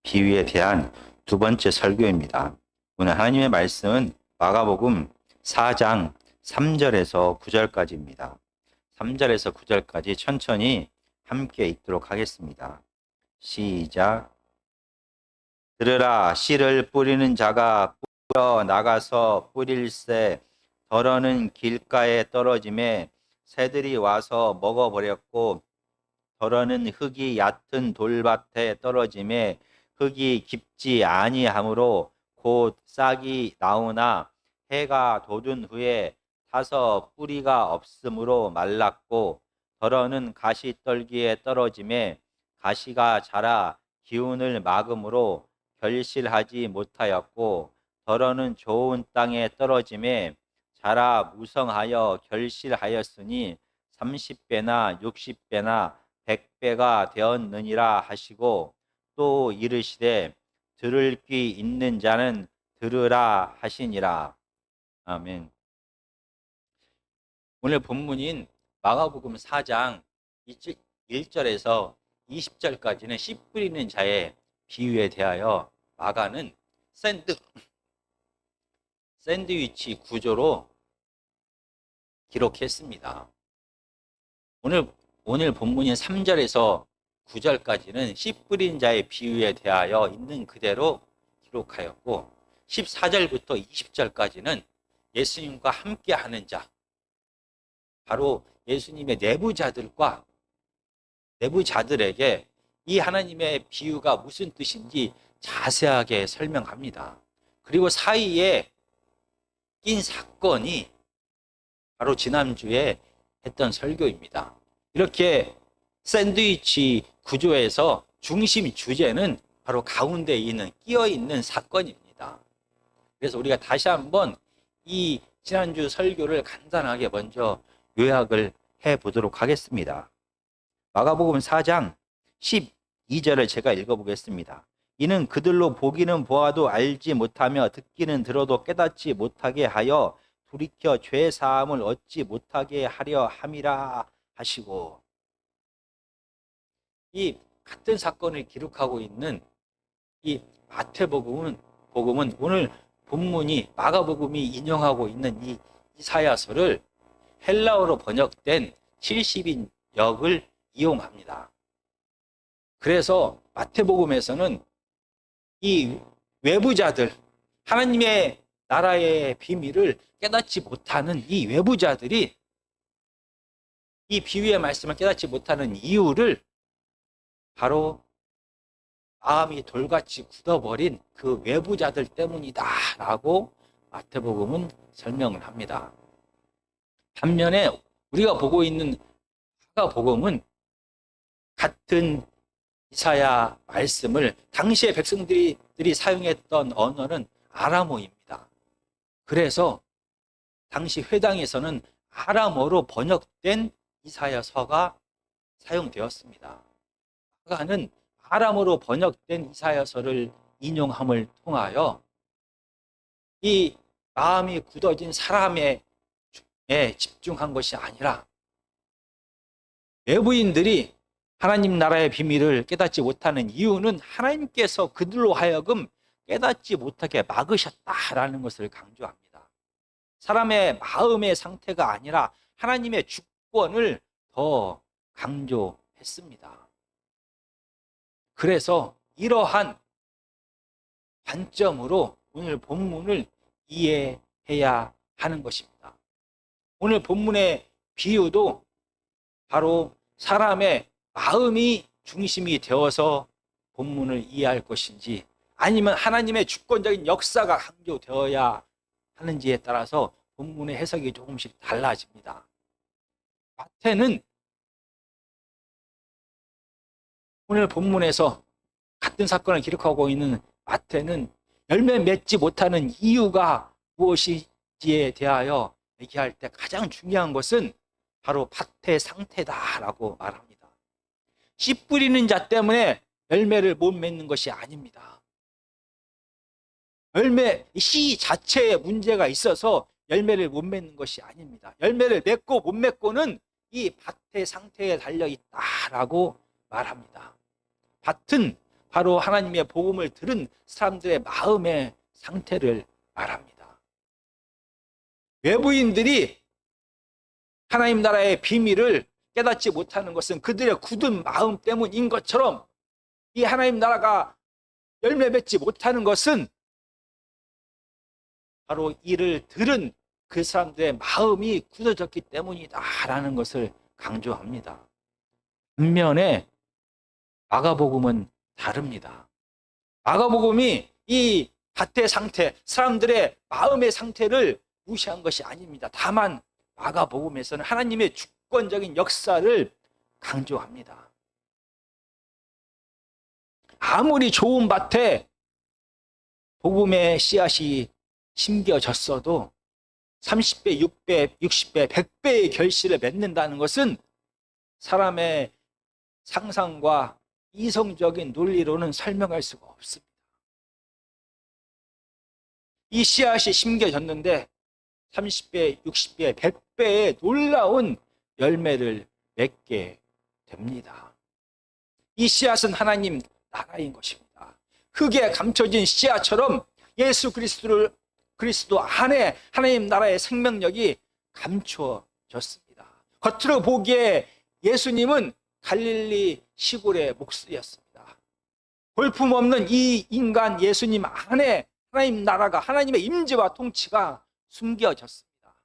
비유에 대한 두 번째 설교입니다. 오늘 하나님의 말씀은 마가복음 4장 3절에서 9절까지입니다. 3절에서 9절까지 천천히 함께 읽도록 하겠습니다. 시작. 들으라, 씨를 뿌리는 자가 뿌려 나가서 뿌릴새 덜어는 길가에 떨어짐에 새들이 와서 먹어버렸고, 덜어는 흙이 얕은 돌밭에 떨어짐에 흙이 깊지 아니하므로 곧 싹이 나오나 해가 돋은 후에 타서 뿌리가 없으므로 말랐고, 덜어는 가시떨기에 떨어짐에 가시가 자라 기운을 막음으로 결실하지 못하였고, 덜어는 좋은 땅에 떨어짐에 자라 무성하여 결실하였으니 30배나 60배나 100배가 되었느니라 하시고, 또 이르시되 들을 귀 있는 자는 들으라 하시니라. 아멘. 오늘 본문인 마가복음 4장 1절에서 20절까지는 씨 뿌리는 자의 비유에 대하여 마가는 샌드위치 구조로 기록했습니다. 오늘 본문인 3절에서 9절까지는 씨 뿌린 자의 비유에 대하여 있는 그대로 기록하였고, 14절부터 20절까지는 예수님과 함께 하는 자, 바로 예수님의 내부자들에게 이 하나님의 비유가 무슨 뜻인지 자세하게 설명합니다. 그리고 사이에 낀 사건이 바로 지난주에 했던 설교입니다. 이렇게 샌드위치 구조에서 중심 주제는 바로 가운데 있는 끼어있는 사건입니다. 그래서 우리가 다시 한번 이 지난주 설교를 간단하게 먼저 요약을 해보도록 하겠습니다. 마가복음 4장 12절을 제가 읽어보겠습니다. 이는 그들로 보기는 보아도 알지 못하며 듣기는 들어도 깨닫지 못하게 하여 돌이켜 죄 사함을 얻지 못하게 하려 함이라 하시고, 이 같은 사건을 기록하고 있는 이 마태복음은 오늘 본문이 마가복음이 인용하고 있는 이 이사야서를 헬라어로 번역된 70인 역을 이용합니다. 그래서 마태복음에서는 이 외부자들, 하나님의 나라의 비밀을 깨닫지 못하는 이 외부자들이 이 비유의 말씀을 깨닫지 못하는 이유를 바로 마음이 돌같이 굳어버린 그 외부자들 때문이다 라고 마태복음은 설명을 합니다. 반면에 우리가 보고 있는 마가복음은 같은 이사야 말씀을 당시의 백성들이 사용했던 언어는 아람어입니다. 그래서 당시 회당에서는 아람어로 번역된 이사야서가 사용되었습니다. 마가는 아람어로 번역된 이사야서를 인용함을 통하여 이 마음이 굳어진 사람에 집중한 것이 아니라 외부인들이 하나님 나라의 비밀을 깨닫지 못하는 이유는 하나님께서 그들로 하여금 깨닫지 못하게 막으셨다라는 것을 강조합니다. 사람의 마음의 상태가 아니라 하나님의 주권을 더 강조했습니다. 그래서 이러한 관점으로 오늘 본문을 이해해야 하는 것입니다. 오늘 본문의 비유도 바로 사람의 마음이 중심이 되어서 본문을 이해할 것인지, 아니면 하나님의 주권적인 역사가 강조되어야 하는지에 따라서 본문의 해석이 조금씩 달라집니다. 마태는 오늘 본문에서 같은 사건을 기록하고 있는 마태는 열매 맺지 못하는 이유가 무엇인지에 대하여 얘기할 때 가장 중요한 것은 바로 밭의 상태다라고 말합니다. 씨 뿌리는 자 때문에 열매를 못 맺는 것이 아닙니다. 씨 자체에 문제가 있어서 열매를 못 맺는 것이 아닙니다. 열매를 맺고 못 맺고는 이 밭의 상태에 달려 있다라고 말합니다. 밭은 바로 하나님의 복음을 들은 사람들의 마음의 상태를 말합니다. 외부인들이 하나님 나라의 비밀을 깨닫지 못하는 것은 그들의 굳은 마음 때문인 것처럼, 이 하나님 나라가 열매 맺지 못하는 것은 바로 이를 들은 그 사람들의 마음이 굳어졌기 때문이다라는 것을 강조합니다. 반면에 마가복음은 다릅니다. 마가복음이 이 밭의 상태, 사람들의 마음의 상태를 무시한 것이 아닙니다. 다만 마가복음에서는 하나님의 주권적인 역사를 강조합니다. 아무리 좋은 밭에 복음의 씨앗이 심겨졌어도 30배, 6배, 60배, 100배의 결실을 맺는다는 것은 사람의 상상과 이성적인 논리로는 설명할 수가 없습니다. 이 씨앗이 심겨졌는데 30배, 60배, 100배의 놀라운 열매를 맺게 됩니다. 이 씨앗은 하나님 나라인 것입니다. 흙에 감춰진 씨앗처럼 예수 그리스도 안에 하나님 나라의 생명력이 감춰졌습니다. 겉으로 보기에 예수님은 갈릴리 시골의 목수였습니다. 볼품없는 이 인간 예수님 안에 하나님 나라가, 하나님의 임재와 통치가 숨겨졌습니다.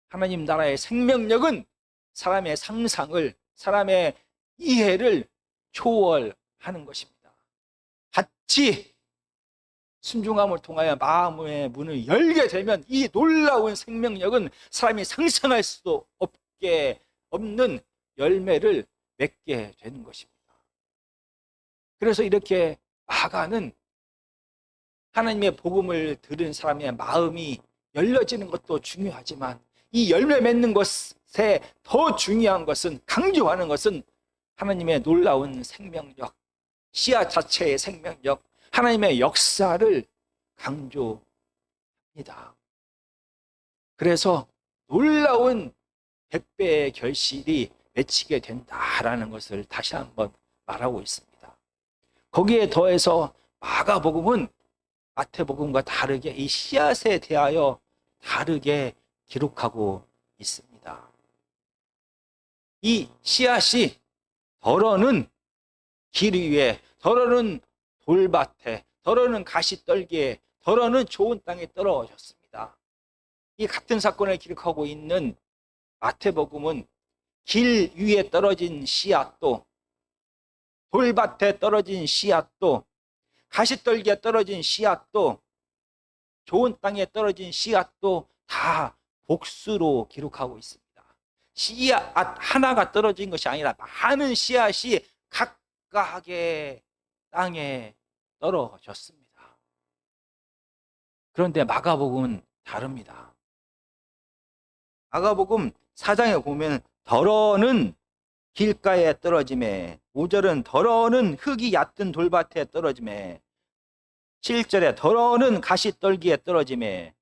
하나님 나라의 생명력은 사람의 상상을, 사람의 이해를 초월하는 것입니다. 같이 순종함을 통하여 마음의 문을 열게 되면 이 놀라운 생명력은 사람이 상상할 수도 없는 열매를 맺게 되는 것입니다. 그래서 이렇게 마가는 하나님의 복음을 들은 사람의 마음이 열려지는 것도 중요하지만 이 열매 맺는 것에 더 중요한 것은, 강조하는 것은 하나님의 놀라운 생명력, 씨앗 자체의 생명력, 하나님의 역사를 강조합니다. 그래서 놀라운 100배의 결실이 맺히게 된다라는 것을 다시 한번 말하고 있습니다. 거기에 더해서 마가복음은 마태복음과 다르게 이 씨앗에 대하여 다르게 기록하고 있습니다. 이 씨앗이 덜어는 길 위에, 덜어는 돌밭에, 덜어는 가시떨기에, 덜어는 좋은 땅에 떨어졌습니다. 이 같은 사건을 기록하고 있는 마태복음은 길 위에 떨어진 씨앗도, 돌밭에 떨어진 씨앗도, 가시떨기에 떨어진 씨앗도, 좋은 땅에 떨어진 씨앗도 다 복수로 기록하고 있습니다. 씨앗 하나가 떨어진 것이 아니라 많은 씨앗이 각각의 땅에 떨어졌습니다. 그런데 마가복음은 다릅니다. 마가복음 4장에 보면 덜어는 길가에 떨어짐에, 5절은 덜어는 흙이 얕은 돌밭에 떨어짐에, 7절에 덜어는 가시떨기에 떨어짐에,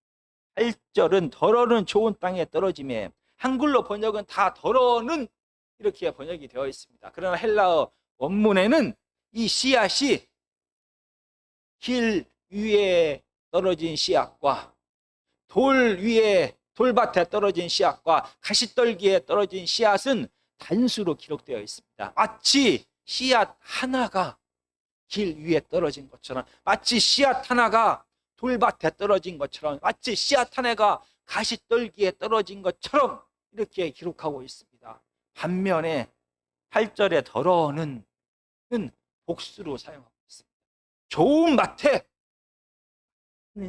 8절은 덜어는 좋은 땅에 떨어짐에, 한글로 번역은 다 덜어는 이렇게 번역이 되어 있습니다. 그러나 헬라어 원문에는 이 씨앗이 길 위에 떨어진 씨앗과 돌 위에, 돌밭에 떨어진 씨앗과 가시떨기에 떨어진 씨앗은 단수로 기록되어 있습니다. 마치 씨앗 하나가 길 위에 떨어진 것처럼, 마치 씨앗 하나가 돌밭에 떨어진 것처럼, 마치 씨앗 하나가 가시떨기에 떨어진 것처럼 이렇게 기록하고 있습니다. 반면에 8절에 덜어는 복수로 사용하고 있습니다. 좋은 밭에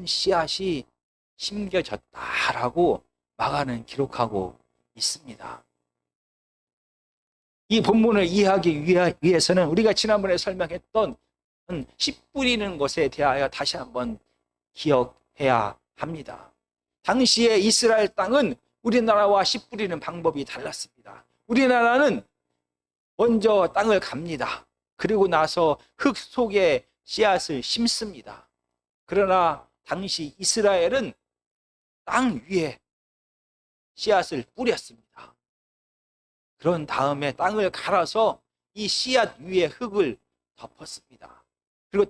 씨앗이 심겨졌다라고 마가는 기록하고 있습니다. 이 본문을 이해하기 위해서는 우리가 지난번에 설명했던 씨 뿌리는 것에 대하여 다시 한번 기억해야 합니다. 당시에 이스라엘 땅은 우리나라와 씨 뿌리는 방법이 달랐습니다. 우리나라는 먼저 땅을 갑니다. 그리고 나서 흙 속에 씨앗을 심습니다. 그러나 당시 이스라엘은 땅 위에 씨앗을 뿌렸습니다. 그런 다음에 땅을 갈아서 이 씨앗 위에 흙을 덮었습니다. 그리고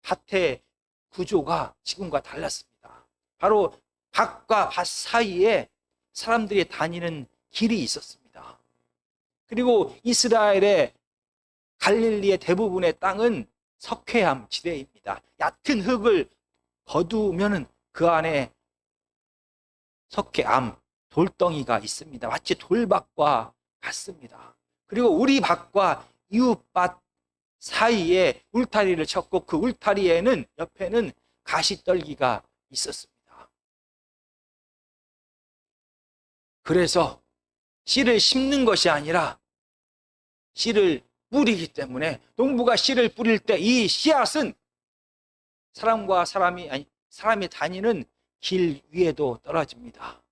밭의 구조가 지금과 달랐습니다. 바로 밭과 밭 사이에 사람들이 다니는 길이 있었습니다. 그리고 이스라엘의 갈릴리의 대부분의 땅은 석회암 지대입니다. 얕은 흙을 거두면 그 안에 석회암, 돌덩이가 있습니다. 마치 돌밭과 같습니다. 그리고 우리 밭과 이웃밭 사이에 울타리를 쳤고 그 울타리에는 옆에는 가시떨기가 있었습니다. 그래서 씨를 심는 것이 아니라 씨를 뿌리기 때문에 농부가 씨를 뿌릴 때 이 씨앗은 사람이 다니는 길 위에도 떨어집니다.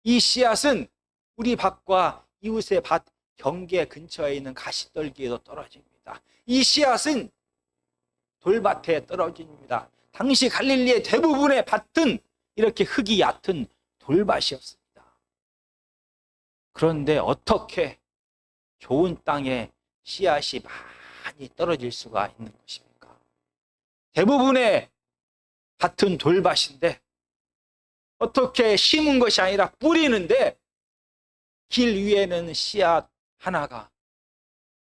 이 씨앗은 우리 밭과 이웃의 밭 경계 근처에 있는 가시떨기에도 떨어집니다. 이 씨앗은 돌밭에 떨어집니다. 당시 갈릴리의 대부분의 밭은 이렇게 흙이 얕은 돌밭이었습니다. 그런데 어떻게 좋은 땅에 씨앗이 많이 떨어질 수가 있는 것입니까? 대부분의 밭은 돌밭인데 어떻게 심은 것이 아니라 뿌리는데 길 위에는 씨앗 하나가,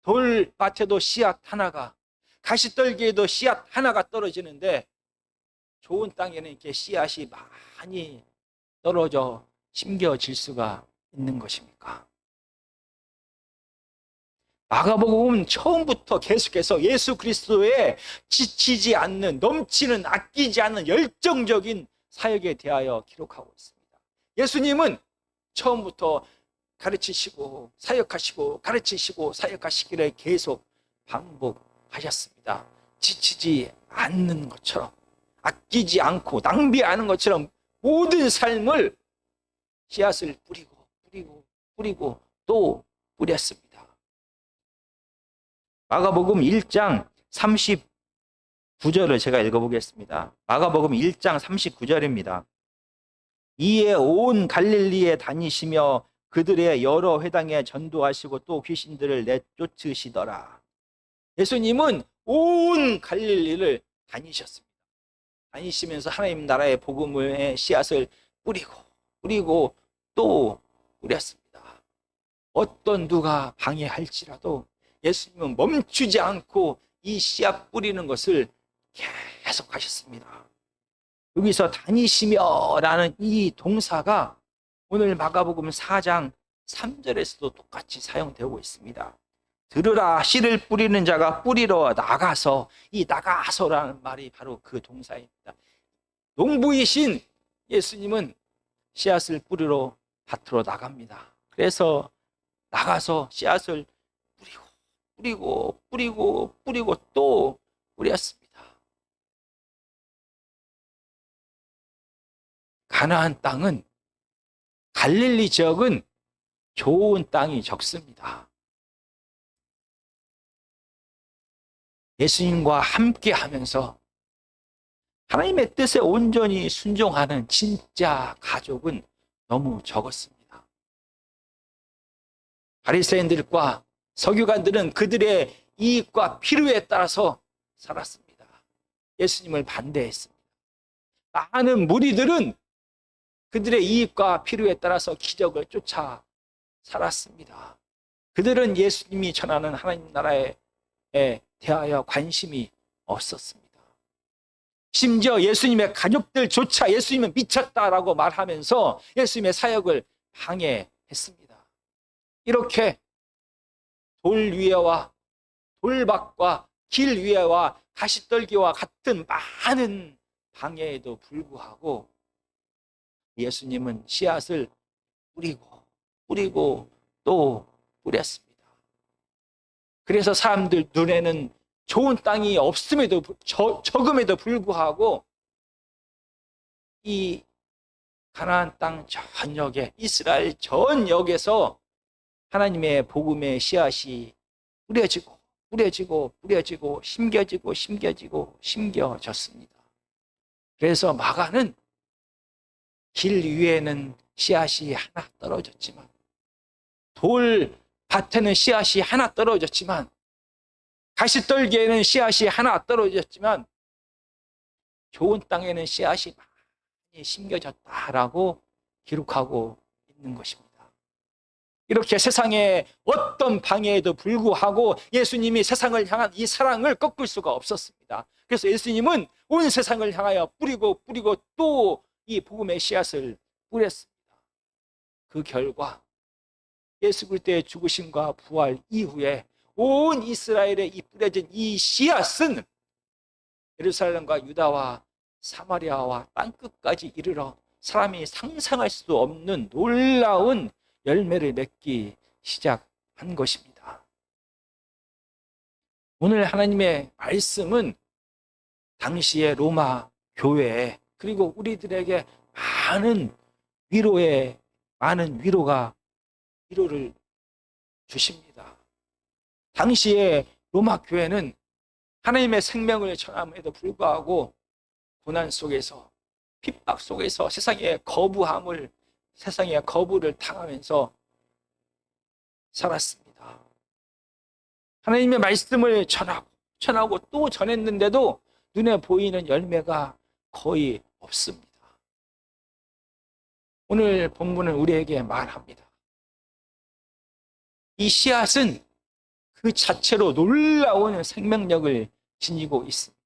돌밭에도 씨앗 하나가, 가시떨기에도 씨앗 하나가 떨어지는데 좋은 땅에는 이렇게 씨앗이 많이 떨어져 심겨질 수가 있는 것입니까? 마가복음은 처음부터 계속해서 예수 그리스도의 지치지 않는, 넘치는, 아끼지 않는 열정적인 사역에 대하여 기록하고 있습니다. 예수님은 처음부터 가르치시고 사역하시고 가르치시고 사역하시기를 계속 반복하셨습니다. 지치지 않는 것처럼, 아끼지 않고 낭비하는 것처럼 모든 삶을 씨앗을 뿌리고 또 뿌렸습니다. 마가복음 1장 39절을 제가 읽어보겠습니다. 마가복음 1장 39절입니다. 이에 온 갈릴리에 다니시며 그들의 여러 회당에 전도하시고 또 귀신들을 내쫓으시더라. 예수님은 온 갈릴리를 다니셨습니다. 다니시면서 하나님 나라의 복음의 씨앗을 뿌리고 또 뿌렸습니다. 어떤 누가 방해할지라도 예수님은 멈추지 않고 이 씨앗 뿌리는 것을 계속 하셨습니다. 여기서 다니시며 라는 이 동사가 오늘 마가복음 4장 3절에서도 똑같이 사용되고 있습니다. 들으라, 씨를 뿌리는 자가 뿌리러 나가서, 이 나가서라는 말이 바로 그 동사입니다. 농부이신 예수님은 씨앗을 뿌리러 밭으로 나갑니다. 그래서 나가서 씨앗을 뿌리고 또 뿌렸습니다. 가나안 땅은, 갈릴리 지역은 좋은 땅이 적습니다. 예수님과 함께 하면서 하나님의 뜻에 온전히 순종하는 진짜 가족은 너무 적었습니다. 바리새인들과 서기관들은 그들의 이익과 필요에 따라서 살았습니다. 예수님을 반대했습니다. 많은 무리들은 그들의 이익과 필요에 따라서 기적을 쫓아 살았습니다. 그들은 예수님이 전하는 하나님 나라에 대하여 관심이 없었습니다. 심지어 예수님의 가족들조차 예수님은 미쳤다라고 말하면서 예수님의 사역을 방해했습니다. 이렇게 돌 위에와 돌밭과 길 위에와 가시떨기와 같은 많은 방해에도 불구하고 예수님은 씨앗을 뿌리고 또 뿌렸습니다. 그래서 사람들 눈에는 좋은 땅이 없음에도 적음에도 불구하고 이 가나안 땅 전역에, 이스라엘 전역에서 하나님의 복음의 씨앗이 뿌려지고 심겨졌습니다. 그래서 마가는 길 위에는 씨앗이 하나 떨어졌지만, 돌 밭에는 씨앗이 하나 떨어졌지만, 가시떨기에는 씨앗이 하나 떨어졌지만 좋은 땅에는 씨앗이 많이 심겨졌다라고 기록하고 있는 것입니다. 이렇게 세상에 어떤 방해에도 불구하고 예수님이 세상을 향한 이 사랑을 꺾을 수가 없었습니다. 그래서 예수님은 온 세상을 향하여 뿌리고 또 이 복음의 씨앗을 뿌렸습니다. 그 결과 예수 그리스도의 죽으심과 부활 이후에 온 이스라엘에 이 뿌려진 이 씨앗은 예루살렘과 유다와 사마리아와 땅끝까지 이르러 사람이 상상할 수 없는 놀라운 열매를 맺기 시작한 것입니다. 오늘 하나님의 말씀은 당시의 로마 교회에 그리고 우리들에게 많은 위로를 주십니다. 당시의 로마 교회는 하나님의 생명을 전함에도 불구하고 고난 속에서 핍박 속에서 세상의 거부를 당하면서 살았습니다. 하나님의 말씀을 전하고 또 전했는데도 눈에 보이는 열매가 거의 없습니다. 오늘 본문은 우리에게 말합니다. 이 씨앗은 그 자체로 놀라운 생명력을 지니고 있습니다.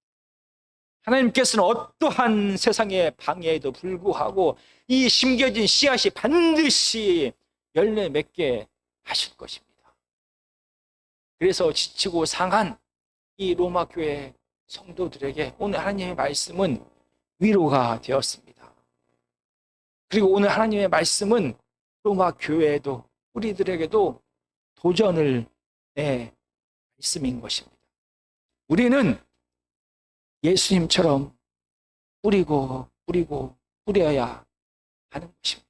하나님께서는 어떠한 세상의 방해에도 불구하고 이 심겨진 씨앗이 반드시 열매 맺게 하실 것입니다. 그래서 지치고 상한 이 로마 교회 성도들에게 오늘 하나님의 말씀은 위로가 되었습니다. 그리고 오늘 하나님의 말씀은 로마 교회에도 우리들에게도 도전을 내 말씀인 것입니다. 우리는 예수님처럼 뿌려야 하는 것입니다.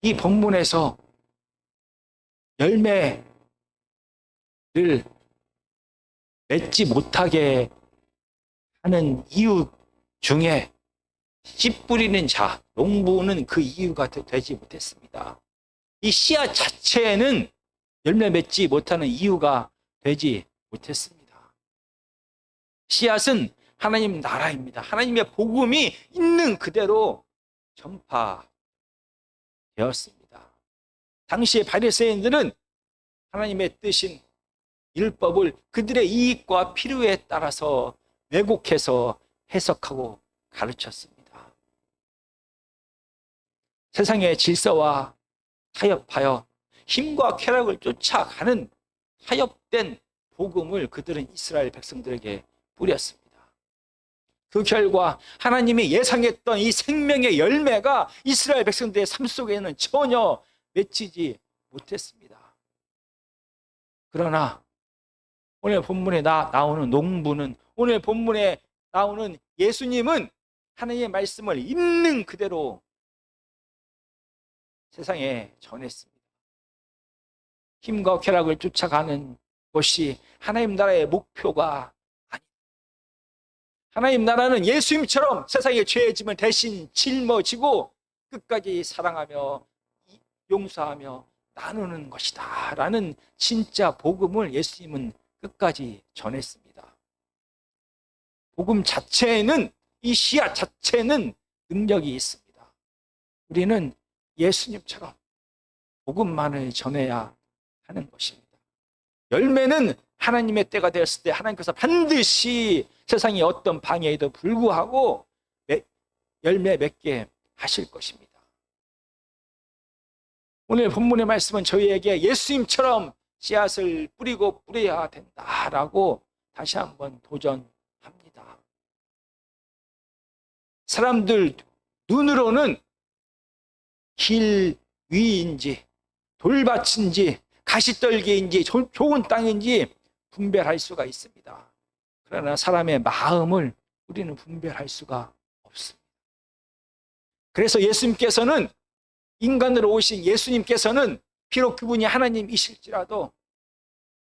이 본문에서 열매를 맺지 못하게 하는 이유 중에 씨 뿌리는 자, 농부는 그 이유가 되지 못했습니다. 이 씨앗 자체는 열매 맺지 못하는 이유가 되지 못했습니다. 씨앗은 하나님 나라입니다. 하나님의 복음이 있는 그대로 전파되었습니다. 당시의 바리새인들은 하나님의 뜻인 율법을 그들의 이익과 필요에 따라서 왜곡해서 해석하고 가르쳤습니다. 세상의 질서와 타협하여 힘과 쾌락을 쫓아가는 타협된 복음을 그들은 이스라엘 백성들에게 뿌렸습니다. 그 결과 하나님이 예상했던 이 생명의 열매가 이스라엘 백성들의 삶 속에는 전혀 맺히지 못했습니다. 그러나 오늘 본문에 나오는 농부는, 오늘 본문에 나오는 예수님은 하나님의 말씀을 있는 그대로 세상에 전했습니다. 힘과 쾌락을 쫓아가는 것이 하나님 나라의 목표가 아닙니다. 하나님 나라는 예수님처럼 세상의 죄의 짐을 대신 짊어지고 끝까지 사랑하며 용서하며 나누는 것이다 라는 진짜 복음을 예수님은 끝까지 전했습니다. 복음 자체에는, 이 씨앗 자체는 능력이 있습니다. 우리는 예수님처럼 복음만을 전해야 하는 것입니다. 열매는 하나님의 때가 되었을 때 하나님께서 반드시 세상의 어떤 방해에도 불구하고 열매 맺게 하실 것입니다. 오늘 본문의 말씀은 저희에게 예수님처럼 씨앗을 뿌려야 된다라고 다시 한번 도전합니다. 사람들 눈으로는 길 위인지 돌밭인지 가시떨기인지 좋은 땅인지 분별할 수가 있습니다. 그러나 사람의 마음을 우리는 분별할 수가 없습니다. 그래서 예수님께서는, 인간으로 오신 예수님께서는 비록 그분이 하나님이실지라도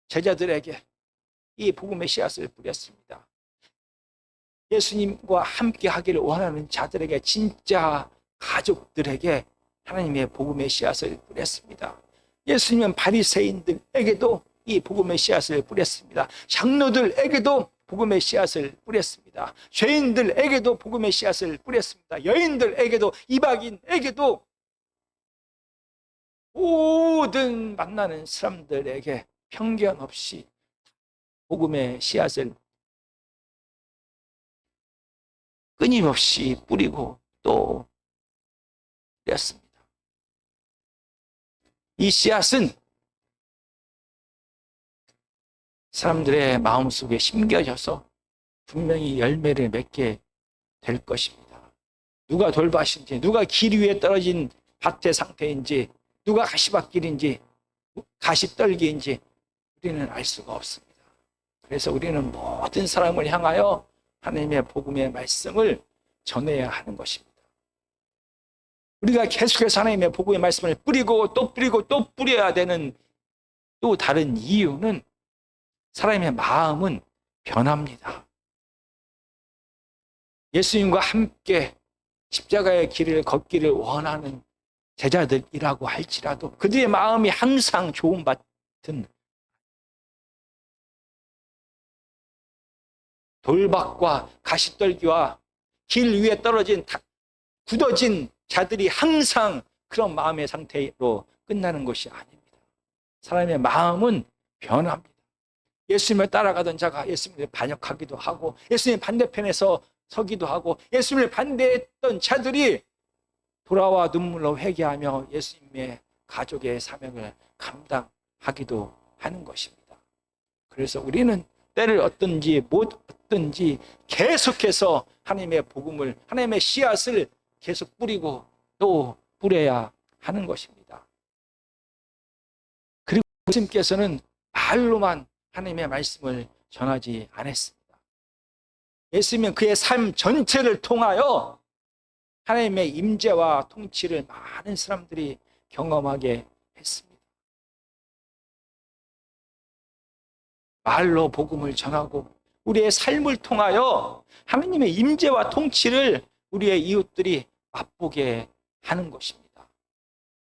제자들에게 이 복음의 씨앗을 뿌렸습니다. 예수님과 함께 하기를 원하는 자들에게, 진짜 가족들에게 하나님의 복음의 씨앗을 뿌렸습니다. 예수님은 바리새인들에게도 이 복음의 씨앗을 뿌렸습니다. 장로들에게도 복음의 씨앗을 뿌렸습니다. 죄인들에게도 복음의 씨앗을 뿌렸습니다. 여인들에게도, 이방인에게도, 모든 만나는 사람들에게 편견 없이 복음의 씨앗을 끊임없이 뿌리고 또 뿌렸습니다. 이 씨앗은 사람들의 마음속에 심겨져서 분명히 열매를 맺게 될 것입니다. 누가 돌밭인지, 누가 길 위에 떨어진 밭의 상태인지, 누가 가시밭길인지, 가시떨기인지 우리는 알 수가 없습니다. 그래서 우리는 모든 사람을 향하여 하나님의 복음의 말씀을 전해야 하는 것입니다. 우리가 계속해서 하나님의 복음의 말씀을 뿌리고 또 뿌리고 또 뿌려야 되는 또 다른 이유는 사람의 마음은 변합니다. 예수님과 함께 십자가의 길을 걷기를 원하는 제자들이라고 할지라도 그들의 마음이 항상 좋은 밭은 돌밭과 가시떨기와 길 위에 떨어진 굳어진 자들이 항상 그런 마음의 상태로 끝나는 것이 아닙니다. 사람의 마음은 변합니다. 예수님을 따라가던 자가 예수님을 반역하기도 하고, 예수님 반대편에서 서기도 하고, 예수님을 반대했던 자들이 돌아와 눈물로 회개하며 예수님의 가족의 사명을 감당하기도 하는 것입니다. 그래서 우리는 때를 얻든지 못 얻든지 계속해서 하나님의 복음을, 하나님의 씨앗을 계속 뿌리고 또 뿌려야 하는 것입니다. 그리고 예수님께서는 말로만 하나님의 말씀을 전하지 않았습니다. 예수님은 그의 삶 전체를 통하여 하나님의 임재와 통치를 많은 사람들이 경험하게 했습니다. 말로 복음을 전하고 우리의 삶을 통하여 하나님의 임재와 통치를 우리의 이웃들이 맛보게 하는 것입니다.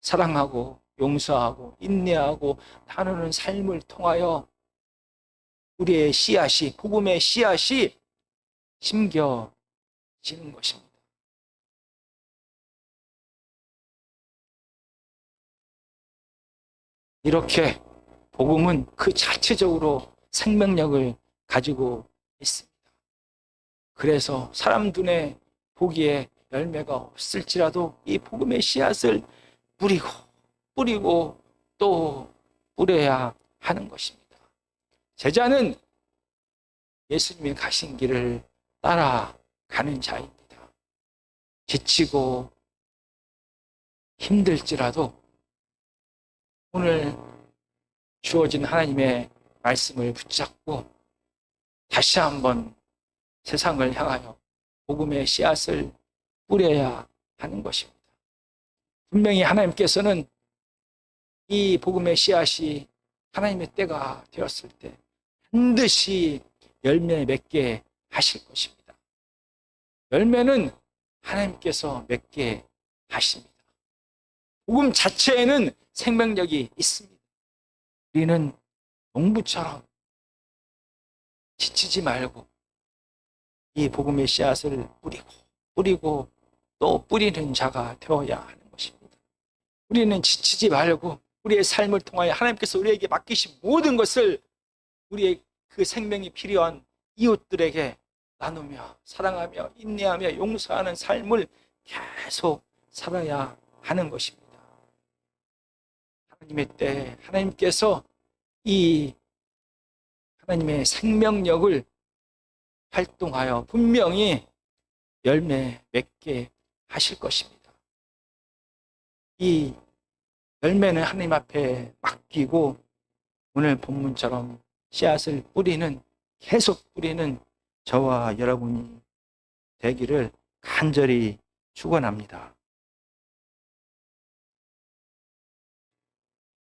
사랑하고 용서하고 인내하고 나누는 삶을 통하여 우리의 씨앗이, 복음의 씨앗이 심겨지는 것입니다. 이렇게 복음은 그 자체적으로 생명력을 가지고 있습니다. 그래서 사람 눈에 보기에 열매가 없을지라도 이 복음의 씨앗을 뿌리고 또 뿌려야 하는 것입니다. 제자는 예수님이 가신 길을 따라가는 자입니다. 지치고 힘들지라도 오늘 주어진 하나님의 말씀을 붙잡고 다시 한번 세상을 향하여 복음의 씨앗을 뿌려야 하는 것입니다. 분명히 하나님께서는 이 복음의 씨앗이 하나님의 때가 되었을 때 반드시 열매 맺게 하실 것입니다. 열매는 하나님께서 맺게 하십니다. 복음 자체에는 생명력이 있습니다. 우리는 농부처럼 지치지 말고 이 복음의 씨앗을 뿌리고 또 뿌리는 자가 되어야 하는 것입니다. 우리는 지치지 말고 우리의 삶을 통하여 하나님께서 우리에게 맡기신 모든 것을 우리의 그 생명이 필요한 이웃들에게 나누며 사랑하며 인내하며 용서하는 삶을 계속 살아야 하는 것입니다. 하나님의 때 하나님께서 이 하나님의 생명력을 활동하여 분명히 열매 맺게 하실 것입니다. 이 열매는 하나님 앞에 맡기고 오늘 본문처럼 씨앗을 계속 뿌리는 저와 여러분이 되기를 간절히 축원합니다.